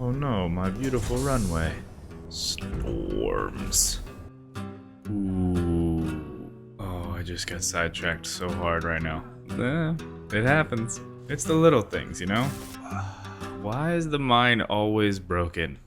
Oh no, my beautiful runway. Storms. Ooh. Oh, I just got sidetracked so hard right now. It happens. It's the little things, you know? Why is the mine always broken?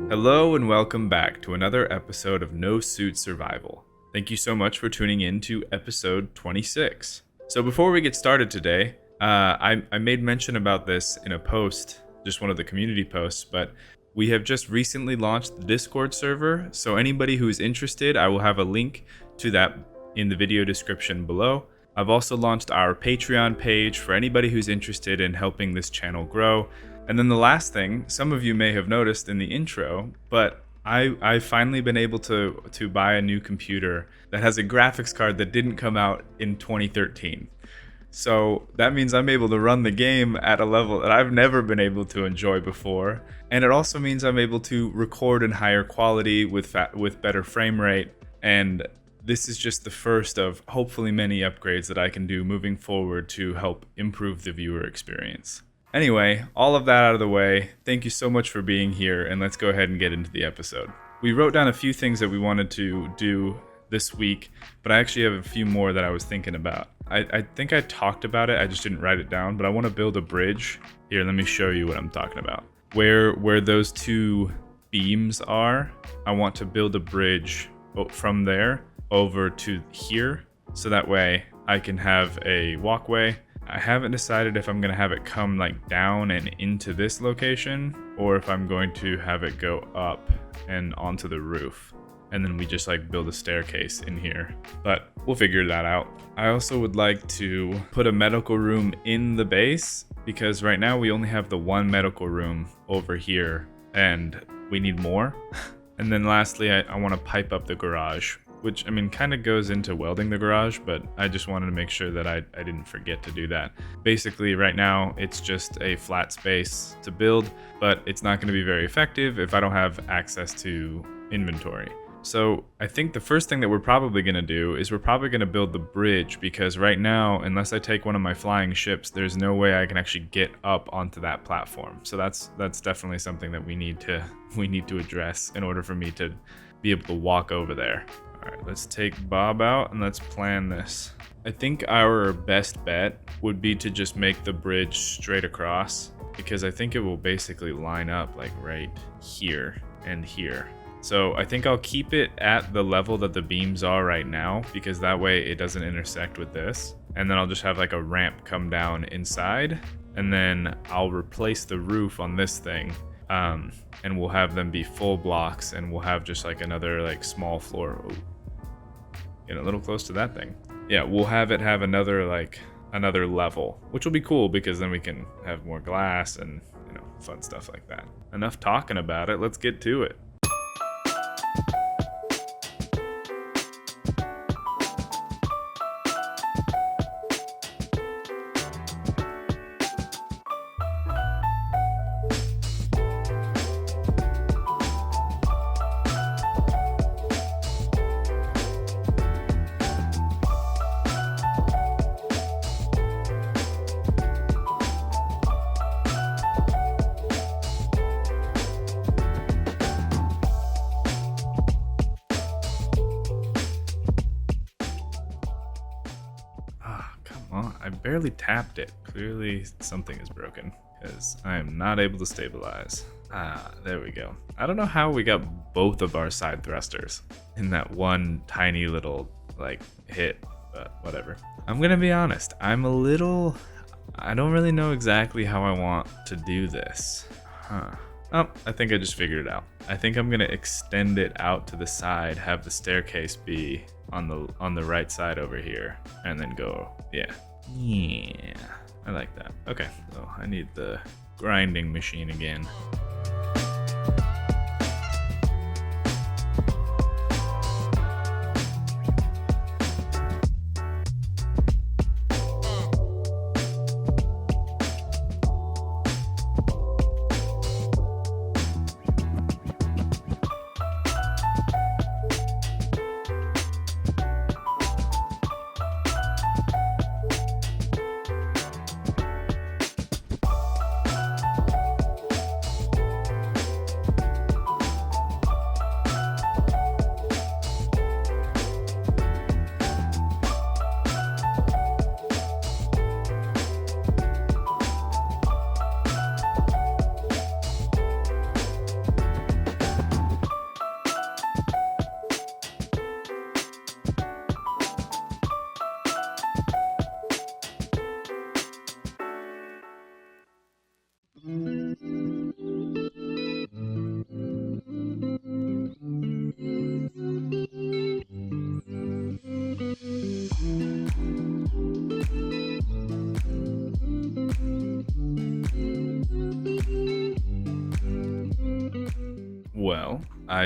Hello and welcome back to another episode of No Suit Survival. Thank you so much for tuning in to episode 26. So before we get started today, I made mention about this in a post, just one of the community posts, but we have just recently launched the Discord server, so anybody who's interested, I will have a link to that in the video description below. I've also launched our Patreon page for anybody who's interested in helping this channel grow. And then the last thing, some of you may have noticed in the intro, but I've finally been able to buy a new computer that has a graphics card that didn't come out in 2013. So that means I'm able to run the game at a level that I've never been able to enjoy before. And it also means I'm able to record in higher quality with better frame rate. And this is just the first of hopefully many upgrades that I can do moving forward to help improve the viewer experience. Anyway, all of that out of the way, thank you so much for being here, and let's go ahead and get into the episode. We wrote down a few things that we wanted to do this week, but I actually have a few more that I was thinking about. I think I talked about it, I just didn't write it down, but I want to build a bridge. Here, let me show you what I'm talking about. Where those two beams are, I want to build a bridge from there over to here, so that way I can have a walkway. I haven't decided if I'm going to have it come like down and into this location, or if I'm going to have it go up and onto the roof. And then we just like build a staircase in here, but we'll figure that out. I also would like to put a medical room in the base, because right now we only have the one medical room over here and we need more. And then lastly, I want to pipe up the garage, which I mean kind of goes into welding the garage, but I just wanted to make sure that I didn't forget to do that. Basically right now it's just a flat space to build, but it's not going to be very effective if I don't have access to inventory. So I think the first thing that we're probably going to do is we're probably going to build the bridge, because right now, unless I take one of my flying ships, there's no way I can actually get up onto that platform. So that's definitely something that we need to address in order for me to be able to walk over there. All right, let's take Bob out and let's plan this. I think our best bet would be to just make the bridge straight across, because I think it will basically line up like right here and here. So I think I'll keep it at the level that the beams are right now, because that way it doesn't intersect with this. And then I'll just have like a ramp come down inside, and then I'll replace the roof on this thing. And we'll have them be full blocks, and we'll have just like another like small floor. Ooh. Getting a little close to that thing. Yeah, we'll have it have another level, which will be cool, because then we can have more glass and, you know, fun stuff like that. Enough talking about it, let's get to it. I barely tapped it. Clearly something is broken, because I am not able to stabilize. There we go. I don't know how we got both of our side thrusters in that one tiny little like hit, but whatever. I'm gonna be honest, I don't really know exactly how I want to do this. Oh, I think I just figured it out. I think I'm gonna extend it out to the side, have the staircase be on the right side over here, and then go, yeah, I like that. Okay, so I need the grinding machine again.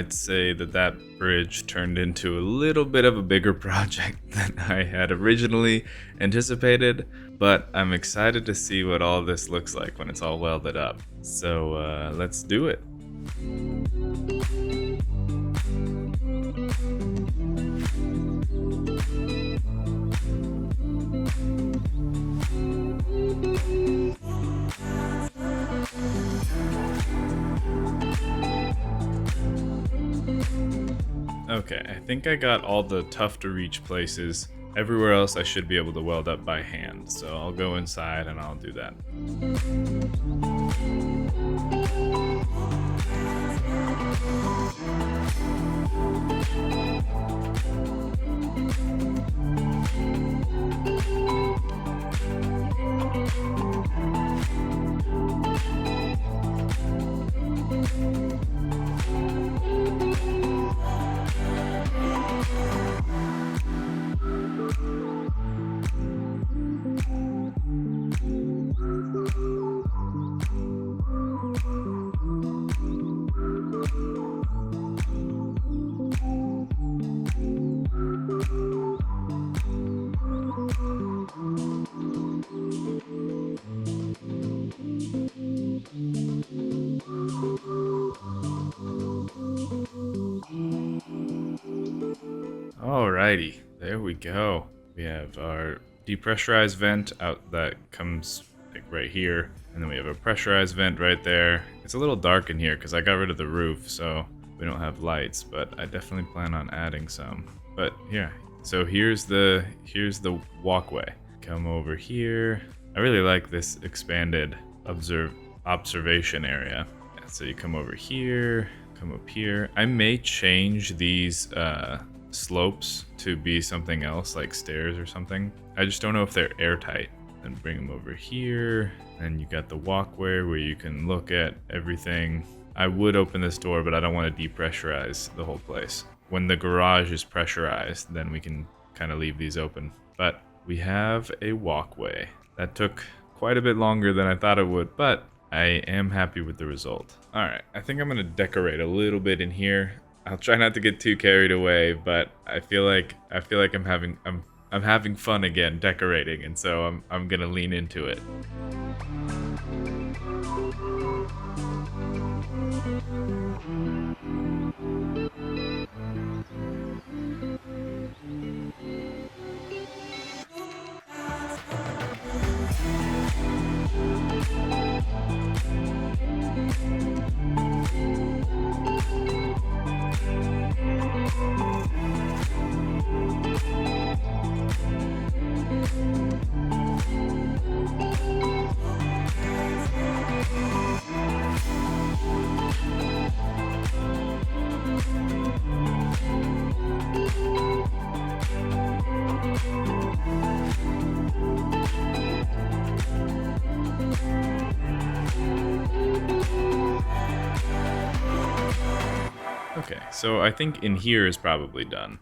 I'd say that bridge turned into a little bit of a bigger project than I had originally anticipated, but I'm excited to see what all this looks like when it's all welded up. So let's do it. Okay, I think I got all the tough to reach places. Everywhere else I should be able to weld up by hand, so I'll go inside and I'll do that. Alrighty, there we go. We have our depressurized vent out that comes like right here, and then we have a pressurized vent right there. It's a little dark in here because I got rid of the roof, so we don't have lights, but I definitely plan on adding some. But yeah, so here's the walkway. Come over here. I really like this expanded observation area. So you come over here, come up here. I may change these slopes to be something else, like stairs or something. I just don't know if they're airtight. And bring them over here. And you got the walkway where you can look at everything. I would open this door, but I don't want to depressurize the whole place. When the garage is pressurized, then we can kind of leave these open. But we have a walkway. That took quite a bit longer than I thought it would, but I am happy with the result. All right, I think I'm gonna decorate a little bit in here. I'll try not to get too carried away, but I feel like I'm having fun again decorating, and so I'm gonna lean into it. Okay, so I think in here is probably done,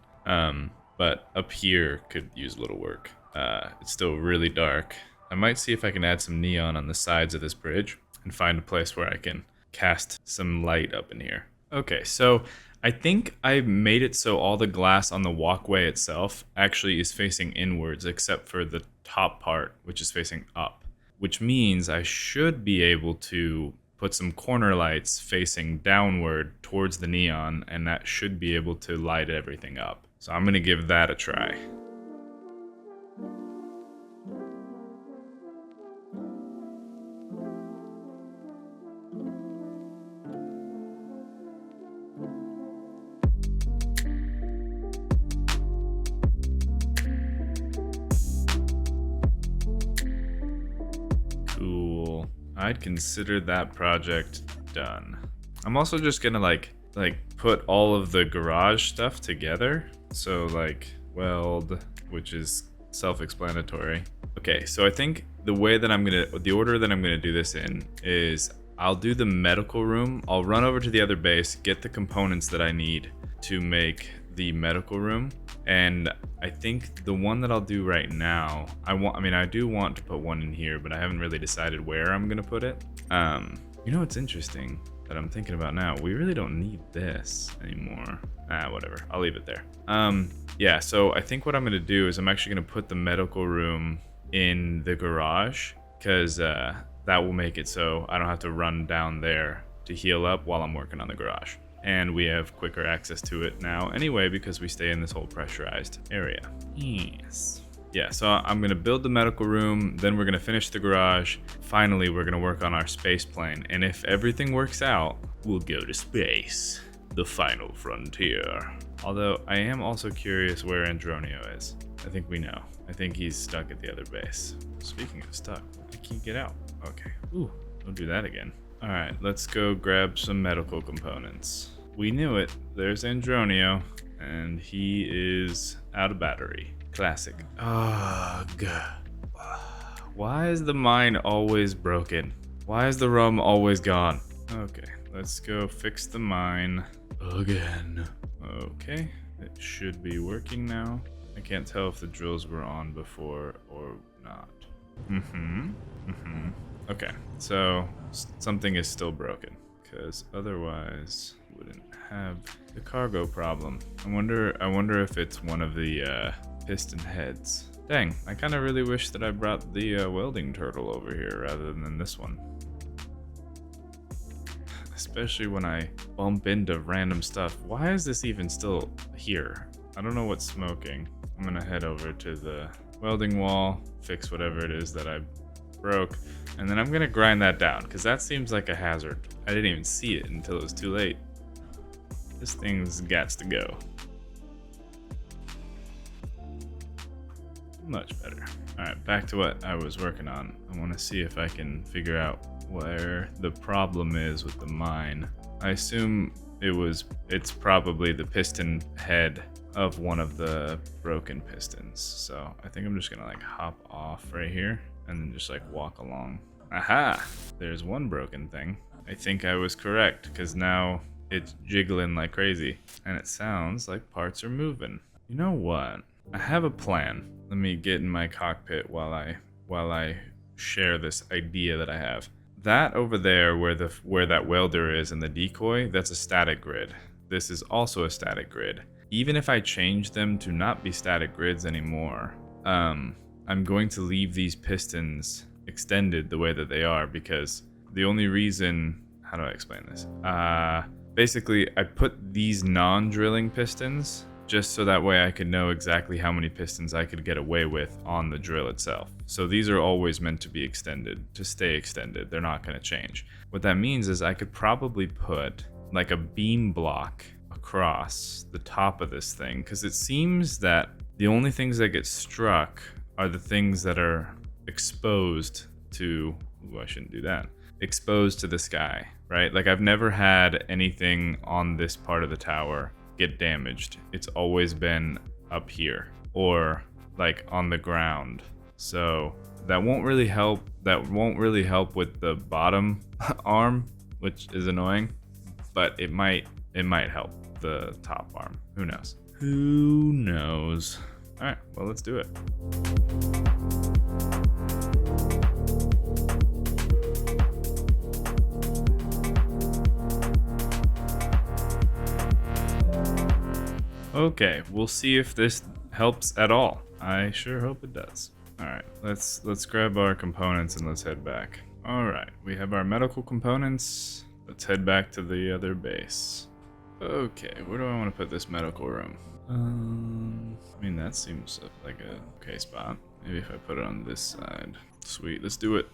but up here could use a little work. It's still really dark. I might see if I can add some neon on the sides of this bridge and find a place where I can cast some light up in here. Okay, so I think I made it so all the glass on the walkway itself actually is facing inwards, except for the top part, which is facing up, which means I should be able to put some corner lights facing downward towards the neon, and that should be able to light everything up. So I'm gonna give that a try. Cool. I'd consider that project done. I'm also just gonna like put all of the garage stuff together. So like weld, which is self-explanatory. Okay, so I think the order that I'm gonna do this in is I'll do the medical room. I'll run over to the other base, get the components that I need to make the medical room. And I think the one that I'll do right now, I do want to put one in here, but I haven't really decided where I'm gonna put it. You know what's interesting? that I'm thinking about now. We really don't need this anymore. Whatever. I'll leave it there. Yeah, so I think what I'm gonna do is I'm actually gonna put the medical room in the garage, because that will make it so I don't have to run down there to heal up while I'm working on the garage. And we have quicker access to it now anyway, because we stay in this whole pressurized area. Yes. Yeah, so I'm gonna build the medical room, then we're gonna finish the garage. Finally, we're gonna work on our space plane. And if everything works out, we'll go to space. The final frontier. Although, I am also curious where Andronio is. I think we know. I think he's stuck at the other base. Speaking of stuck, I can't get out. Okay. Ooh, don't do that again. Alright, let's go grab some medical components. We knew it. There's Andronio, and he is out of battery. Classic. Ugh. Why is the mine always broken? Why is the rum always gone? Okay, let's go fix the mine again. Okay, it should be working now. I can't tell if the drills were on before or not. Okay, so something is still broken, because otherwise wouldn't have the cargo problem. I wonder if it's one of the piston heads. Dang, I kind of really wish that I brought the welding turtle over here rather than this one. Especially when I bump into random stuff. Why is this even still here? I don't know what's smoking. I'm gonna head over to the welding wall, fix whatever it is that I broke, and then I'm gonna grind that down, because that seems like a hazard. I didn't even see it until it was too late. This thing's gots to go. Much better. Alright, back to what I was working on. I want to see if I can figure out where the problem is with the mine. I assume it's probably the piston head of one of the broken pistons. So I think I'm just gonna like hop off right here and then just like walk along. Aha! There's one broken thing. I think I was correct, because now it's jiggling like crazy and it sounds like parts are moving. You know what? I have a plan. Let me get in my cockpit while I share this idea that I have. That over there where that welder is and the decoy, that's a static grid. This is also a static grid. Even if I change them to not be static grids anymore, I'm going to leave these pistons extended the way that they are, because the only reason, how do I explain this? Basically, I put these non-drilling pistons just so that way I could know exactly how many pistons I could get away with on the drill itself. So these are always meant to be extended, to stay extended. They're not going to change. What that means is I could probably put like a beam block across the top of this thing, because it seems that the only things that get struck are the things that are exposed to, ooh, I shouldn't do that, exposed to the sky, right? Like I've never had anything on this part of the tower get damaged. It's always been up here or like on the ground. So that won't really help. That won't really help with the bottom arm, which is annoying, but it might help the top arm. Who knows? Who knows? All right, well, let's do it. Okay, we'll see if this helps at all. I sure hope it does. All right, let's grab our components and let's head back. All right, we have our medical components. Let's head back to the other base. Okay, where do I want to put this medical room? I mean, that seems like a okay spot. Maybe if I put it on this side. Sweet, let's do it.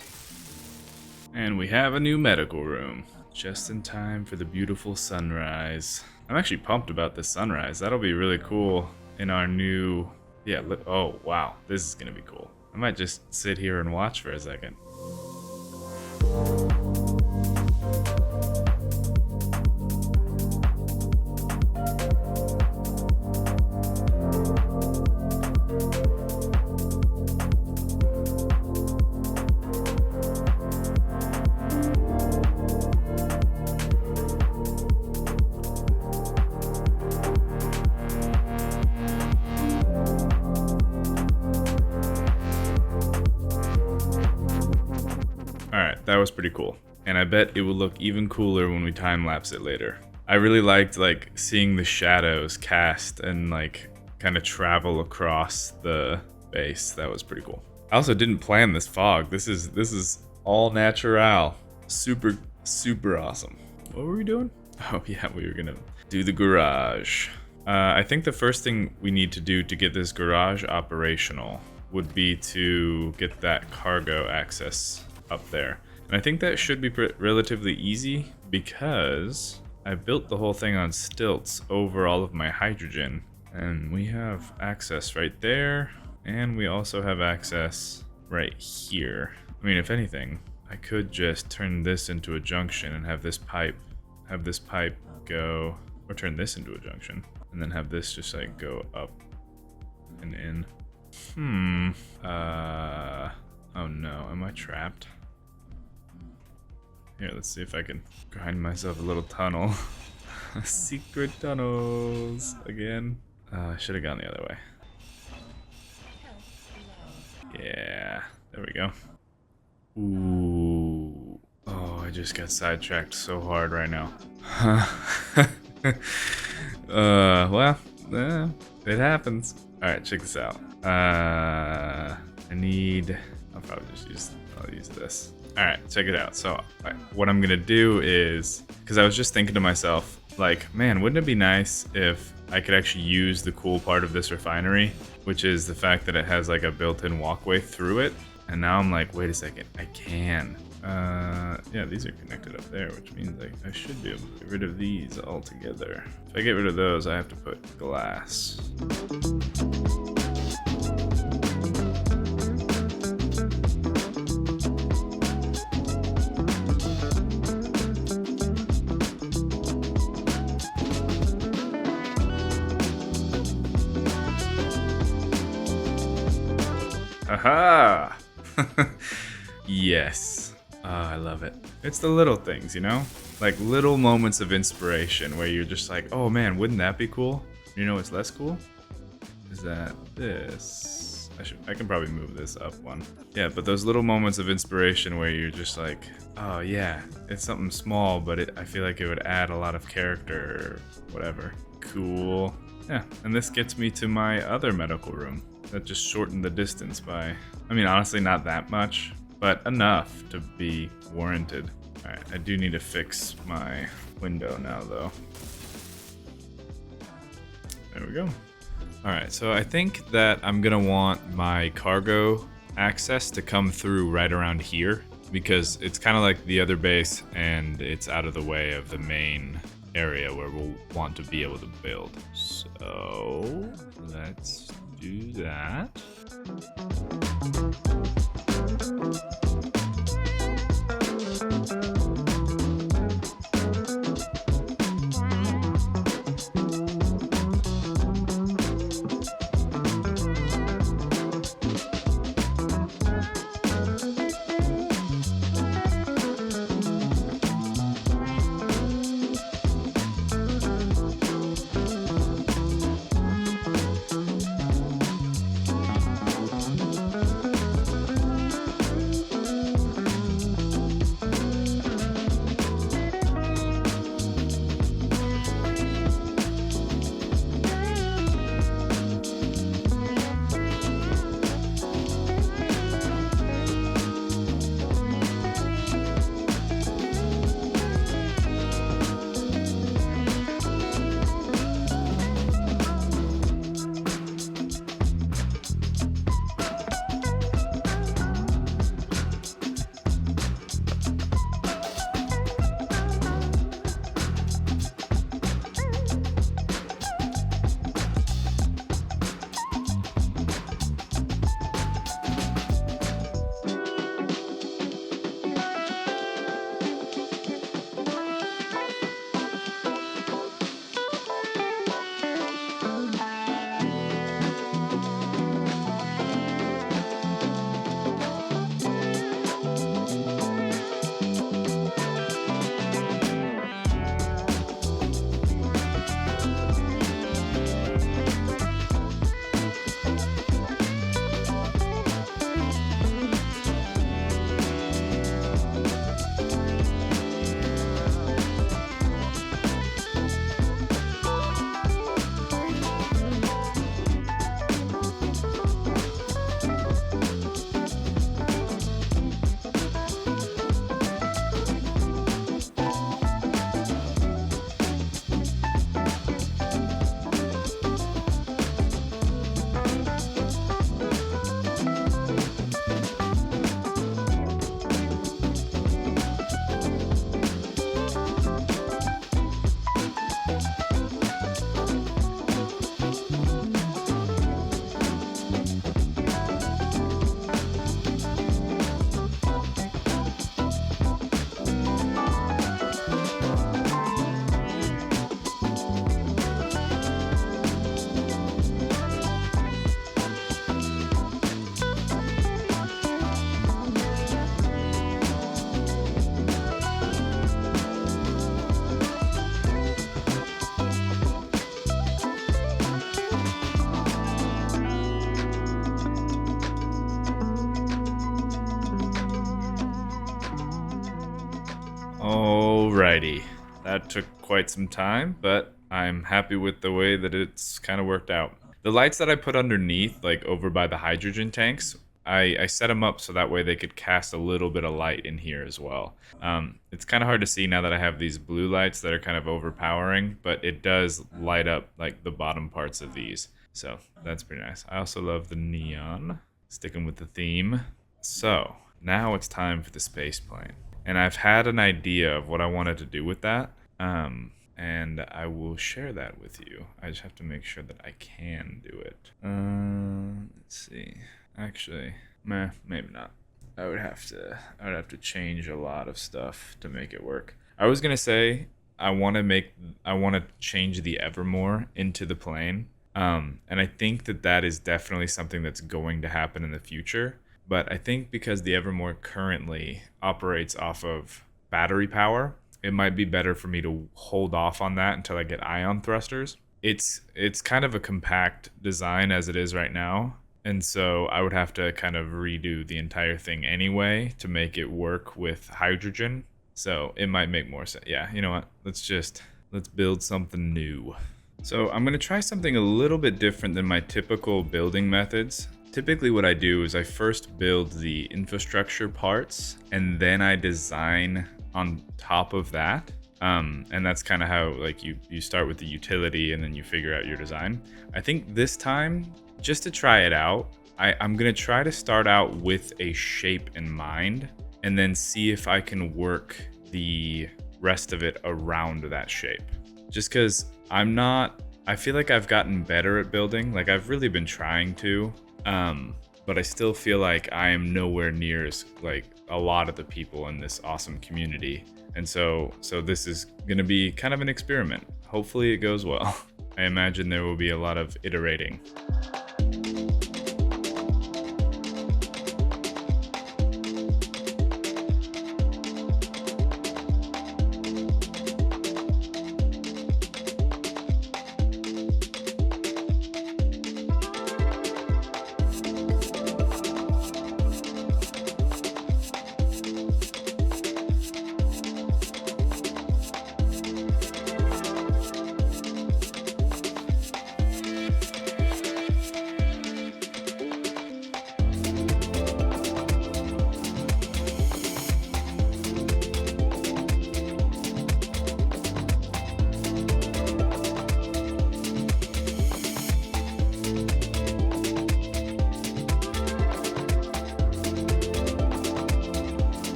And we have a new medical room. Just in time for the beautiful sunrise. I'm actually pumped about this sunrise. That'll be really cool in our new... Yeah, oh, wow. This is going to be cool. I might just sit here and watch for a second. That was pretty cool. and I bet it will look even cooler when we time-lapse it later. I really liked like seeing the shadows cast and like kind of travel across the base. That was pretty cool. I also didn't plan this fog. This is all natural. Super awesome. What were we doing? Oh yeah, we were gonna do the garage. I think the first thing we need to do to get this garage operational would be to get that cargo access up there. And I think that should be relatively easy because I built the whole thing on stilts over all of my hydrogen. And we have access right there. And we also have access right here. I mean, if anything, I could just turn this into a junction and have this pipe go, or turn this into a junction. And then have this just like go up and in. Oh no, am I trapped? Here, let's see if I can grind myself a little tunnel. Secret tunnels again. I should have gone the other way. Yeah, there we go. Ooh. Oh, I just got sidetracked so hard right now. Well, it happens. All right, check this out. I'll probably just I'll use this. All right, check it out. So what I'm gonna do is, because I was just thinking to myself, like, man, wouldn't it be nice if I could actually use the cool part of this refinery, which is the fact that it has like a built-in walkway through it. And now I'm like, wait a second, I can. Yeah, these are connected up there, which means I should be able to get rid of these altogether. If I get rid of those, I have to put glass. Aha! Yes. Oh, I love it. It's the little things, you know? Like little moments of inspiration where you're just like, oh man, wouldn't that be cool? You know what's less cool? Is that this. I can probably move this up one. Yeah, but those little moments of inspiration where you're just like, oh yeah, it's something small, but I feel like it would add a lot of character or whatever. Cool. Yeah, and this gets me to my other medical room. That just shortened the distance by, I mean, honestly, not that much, but enough to be warranted. All right, I do need to fix my window now, though. There we go. All right, so I think that I'm gonna want my cargo access to come through right around here because it's kind of like the other base and it's out of the way of the main area where we'll want to be able to build. So let's do that. Alrighty, that took quite some time, but I'm happy with the way that it's kind of worked out. The lights that I put underneath, like over by the hydrogen tanks, I set them up so that way they could cast a little bit of light in here as well. It's kind of hard to see now that I have these blue lights that are kind of overpowering, but it does light up like the bottom parts of these. So that's pretty nice. I also love the neon, sticking with the theme. So now it's time for the space plane. And I've had an idea of what I wanted to do with that. And I will share that with you. I just have to make sure that I can do it. Let's see. Actually, maybe not. I would have to change a lot of stuff to make it work. I was gonna say I want to change the Evermore into the plane. And I think that is definitely something that's going to happen in the future. But I think because the Evermore currently operates off of battery power, it might be better for me to hold off on that until I get ion thrusters. It's kind of a compact design as it is right now, and so I would have to kind of redo the entire thing anyway to make it work with hydrogen. So it might make more sense. Yeah, you know what? Let's build something new. So I'm gonna try something a little bit different than my typical building methods. Typically what I do is I first build the infrastructure parts and then I design on top of that. And that's kind of how like you start with the utility and then you figure out your design. I think this time, just to try it out, I'm gonna try to start out with a shape in mind and then see if I can work the rest of it around that shape. Just because I feel like I've gotten better at building, like I've really been trying to, but I still feel like I am nowhere near as like a lot of the people in this awesome community. And so this is going to be kind of an experiment. Hopefully it goes well. I imagine there will be a lot of iterating.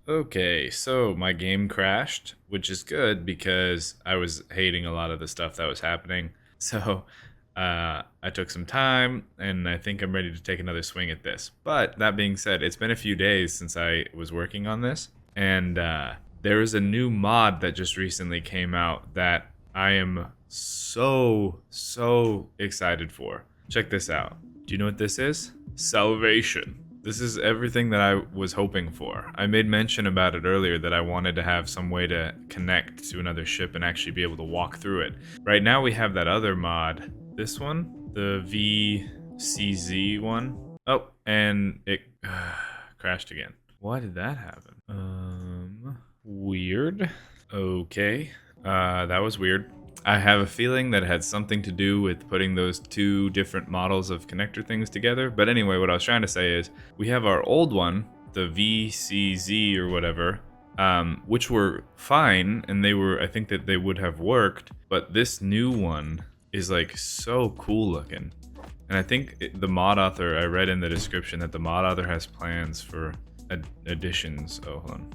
Okay, so my game crashed, which is good because I was hating a lot of the stuff that was happening. So I took some time and I think I'm ready to take another swing at this. But that being said, it's been a few days since I was working on this, and there is a new mod that just recently came out that I am so excited for. Check this out. Do you know what this is? Salvation. This is everything that I was hoping for. I made mention about it earlier that I wanted to have some way to connect to another ship and actually be able to walk through it. Right now we have that other mod. This one the VCZ one. Oh, and it crashed again. Why did that happen? Weird. Okay, that was weird. I have a feeling that it had something to do with putting those two different models of connector things together. But anyway, what I was trying to say is we have our old one, the VCZ or whatever, which were fine, and I think that they would have worked. But this new one is like so cool looking. And I think the mod author, I read in the description that the mod author has plans for additions. Oh, hold on.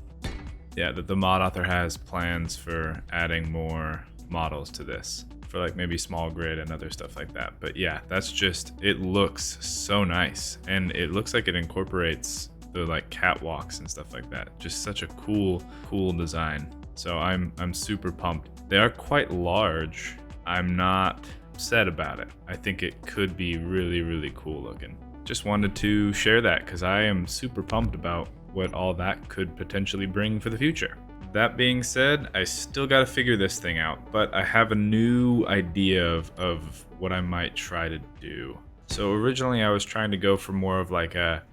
Yeah, that the mod author has plans for adding more models to this for like maybe small grid and other stuff like that. But yeah, it looks so nice, and it looks like it incorporates the like catwalks and stuff like that. Just such a cool design. So I'm super pumped. They are quite large. I'm not upset about it. I think it could be really cool looking. Just wanted to share that because I am super pumped about what all that could potentially bring for the future. That being said, I still got to figure this thing out, but I have a new idea of what I might try to do. So originally I was trying to go for more of like a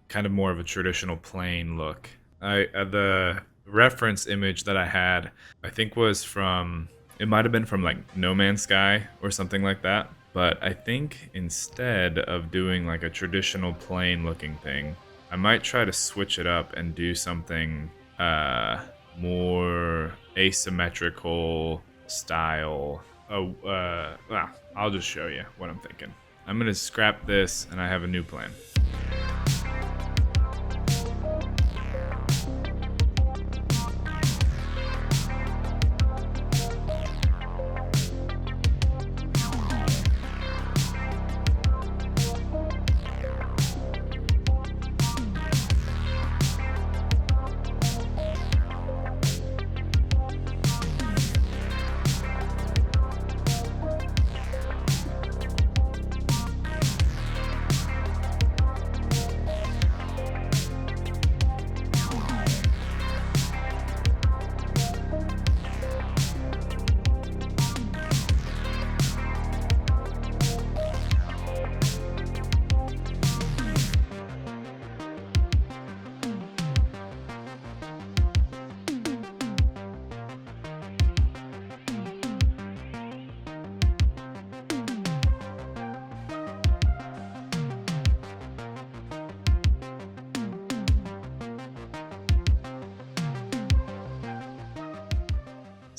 kind of more of a traditional plain look. The reference image that I had, I think it might have been from like No Man's Sky or something like that. But I think instead of doing like a traditional plain looking thing, I might try to switch it up and do something more asymmetrical style. I'll just show you what I'm thinking. I'm gonna scrap this, and I have a new plan.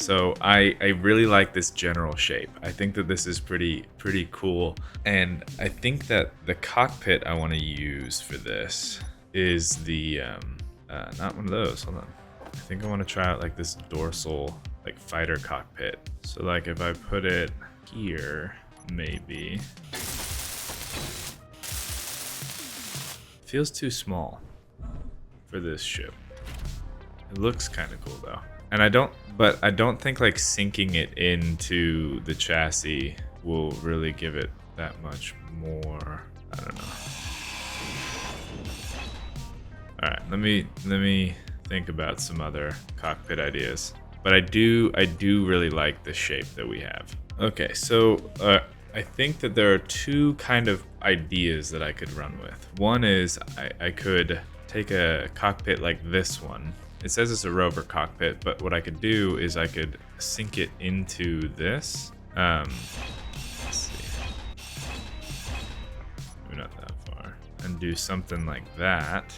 So I really like this general shape. I think that this is pretty cool. And I think that the cockpit I want to use for this is the, not one of those, hold on. I think I want to try out like this dorsal, like fighter cockpit. So like if I put it here, maybe. Feels too small for this ship. It looks kind of cool though. And I don't think like sinking it into the chassis will really give it that much more. I don't know. All right, let me think about some other cockpit ideas. But I do really like the shape that we have. Okay, so I think that there are two kind of ideas that I could run with. One is I could take a cockpit like this one. It says it's a rover cockpit, but what I could do is I could sink it into this. Let's see. Maybe not that far. And do something like that.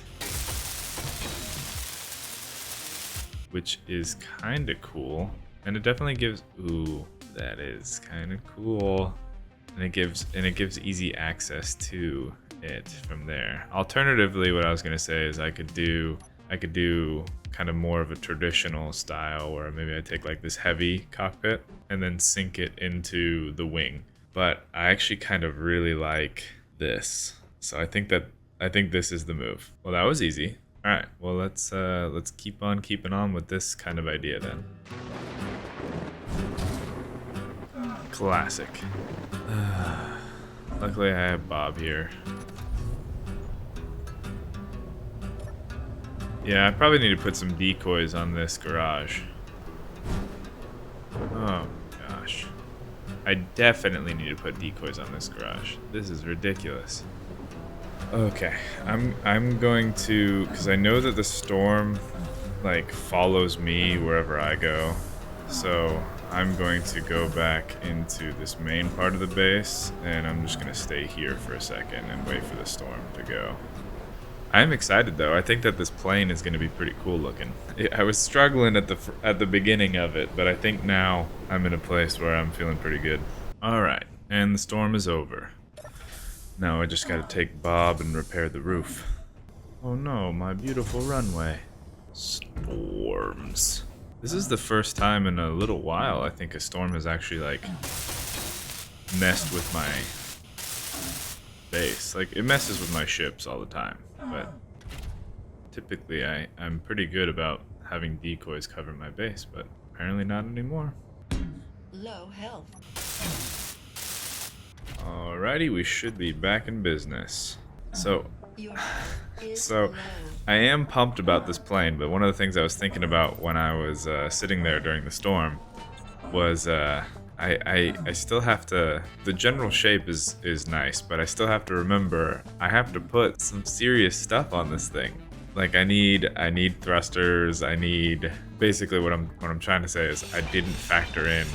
Which is kind of cool. And it definitely gives, ooh, that is kind of cool. And it gives easy access to it from there. Alternatively, what I was gonna say is I could do kind of more of a traditional style where maybe I take like this heavy cockpit and then sink it into the wing. But I actually kind of really like this. So I think this is the move. Well, that was easy. All right, well, let's keep on keeping on with this kind of idea then. Classic. Luckily I have Bob here. Yeah, I probably need to put some decoys on this garage. Oh gosh. I I definitely need to put decoys on this garage. This is ridiculous. Okay, I'm going to, because I know that the storm like follows me wherever I go. So I'm going to go back into this main part of the base, and I'm just gonna stay here for a second and wait for the storm to go. I'm excited though. I think that this plane is going to be pretty cool looking. I was struggling at the beginning of it, but I think now I'm in a place where I'm feeling pretty good. All right, and the storm is over. Now I just got to take Bob and repair the roof. Oh no, my beautiful runway. Storms. This is the first time in a little while I think a storm has actually like messed with my base. Like, it messes with my ships all the time, but typically I'm pretty good about having decoys cover my base, but apparently not anymore. Low health. Alrighty, we should be back in business. So Your health is So, low. I am pumped about this plane, but one of the things I was thinking about when I was sitting there during the storm was I still have to. The general shape is nice, but I still have to remember I have to put some serious stuff on this thing. Like I need thrusters. I need basically what I'm trying to say is I didn't factor in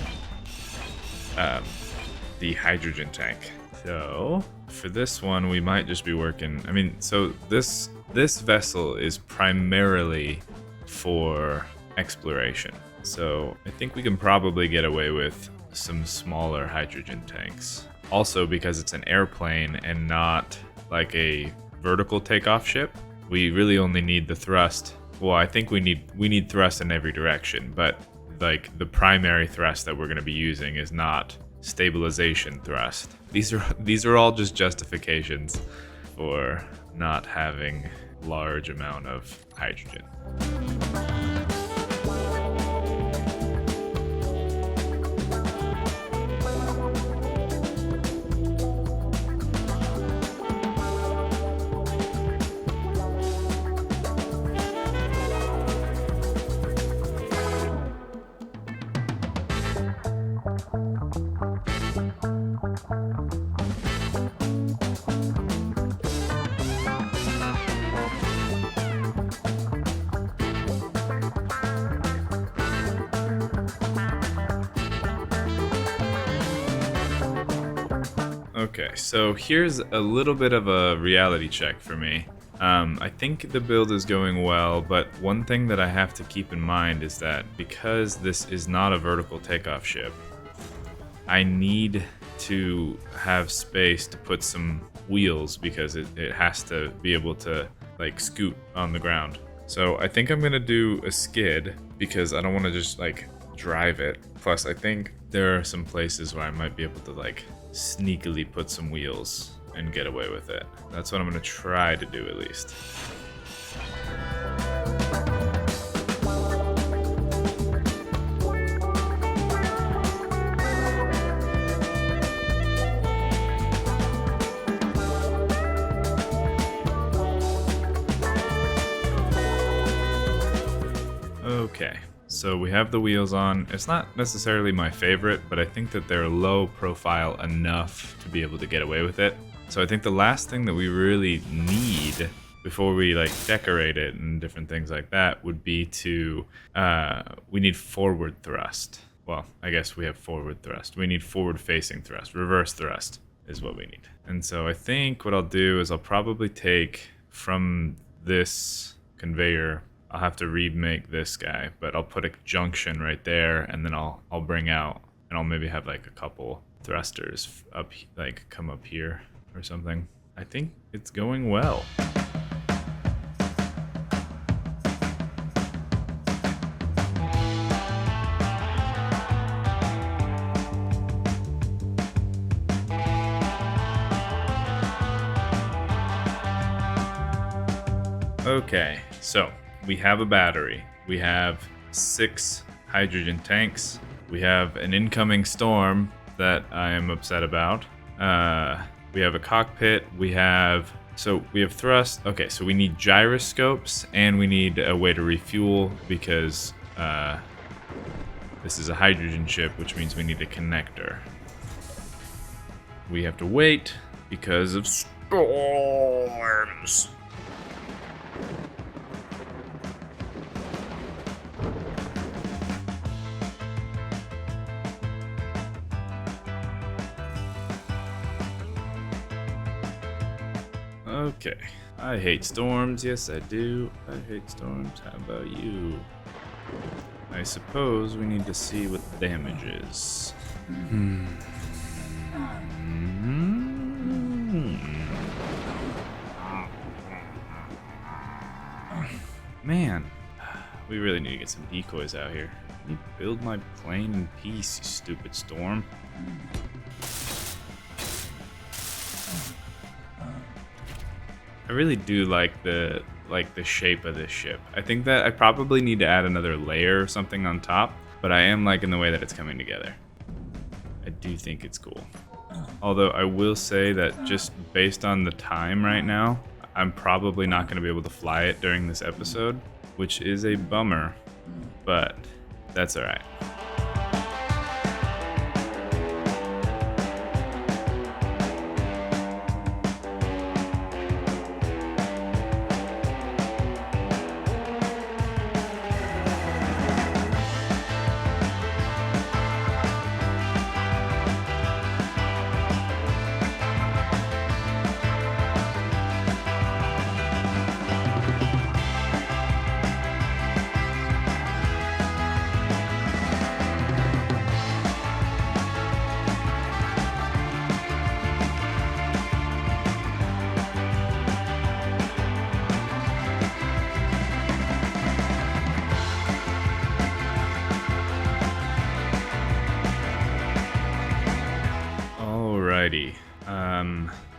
the hydrogen tank. So for this one, we might just be working. I mean, so this vessel is primarily for exploration. So I think we can probably get away with some smaller hydrogen tanks. Also, because it's an airplane and not like a vertical takeoff ship, we really only need the thrust. Well, I think we need thrust in every direction, but like the primary thrust that we're going to be using is not stabilization thrust. These are all just justifications for not having large amount of hydrogen. Okay, so here's a little bit of a reality check for me. I think the build is going well, but one thing that I have to keep in mind is that because this is not a vertical takeoff ship, I need to have space to put some wheels because it has to be able to like scoot on the ground. So I think I'm gonna do a skid because I don't want to just like drive it. Plus I think there are some places where I might be able to like sneakily put some wheels and get away with it. That's what I'm gonna try to do at least. Okay, so we have the wheels on. It's not necessarily my favorite, but I think that they're low profile enough to be able to get away with it. So I think the last thing that we really need before we like decorate it and different things like that would be to, we need forward thrust. Well, I guess we have forward thrust. We need forward facing thrust. Reverse thrust is what we need. And so I think what I'll do is I'll probably take from this conveyor, I'll have to remake this guy, but I'll put a junction right there, and then I'll bring out, and I'll maybe have like a couple thrusters up, like come up here or something. I think it's going well. Okay, so we have a battery. We have 6 hydrogen tanks. We have an incoming storm that I am upset about. We have a cockpit. We have thrust. Okay, so we need gyroscopes and we need a way to refuel because this is a hydrogen ship, which means we need a connector. we have to wait because of storms. Okay. I hate storms. Yes, I do. I hate storms. How about you? I suppose we need to see what the damage is. Man, we really need to get some decoys out here. Can you build my plane in peace, you stupid storm? I really do like the shape of this ship. I think that I probably need to add another layer or something on top, but I am liking the way that it's coming together. I do think it's cool. Although I will say that just based on the time right now, I'm probably not going to be able to fly it during this episode, which is a bummer, but that's all right. Alrighty.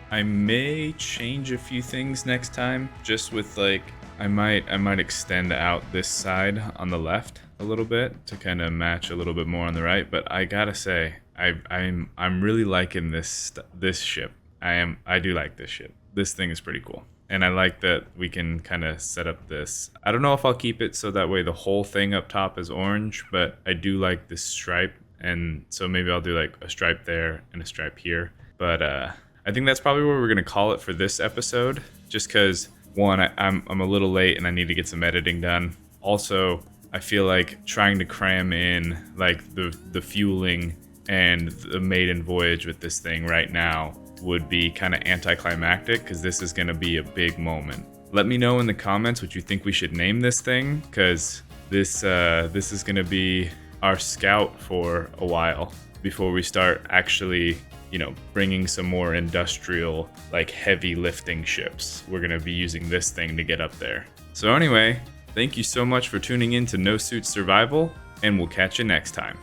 I may change a few things next time, just with like I might extend out this side on the left a little bit to kind of match a little bit more on the right. But I gotta say, I'm really liking this ship. I do like this ship. This thing is pretty cool. And I like that we can kind of set up this. I don't know if I'll keep it so that way the whole thing up top is orange, but I do like this stripe. And so maybe I'll do like a stripe there and a stripe here. But I think that's probably what we're going to call it for this episode. Just because, one, I'm a little late and I need to get some editing done. Also, I feel like trying to cram in like the fueling and the maiden voyage with this thing right now would be kind of anticlimactic because this is going to be a big moment. Let me know in the comments what you think we should name this thing, because this is going to be our scout for a while before we start actually, bringing some more industrial, like heavy lifting ships. We're going to be using this thing to get up there. So anyway, thank you so much for tuning in to No Suit Survival, and we'll catch you next time.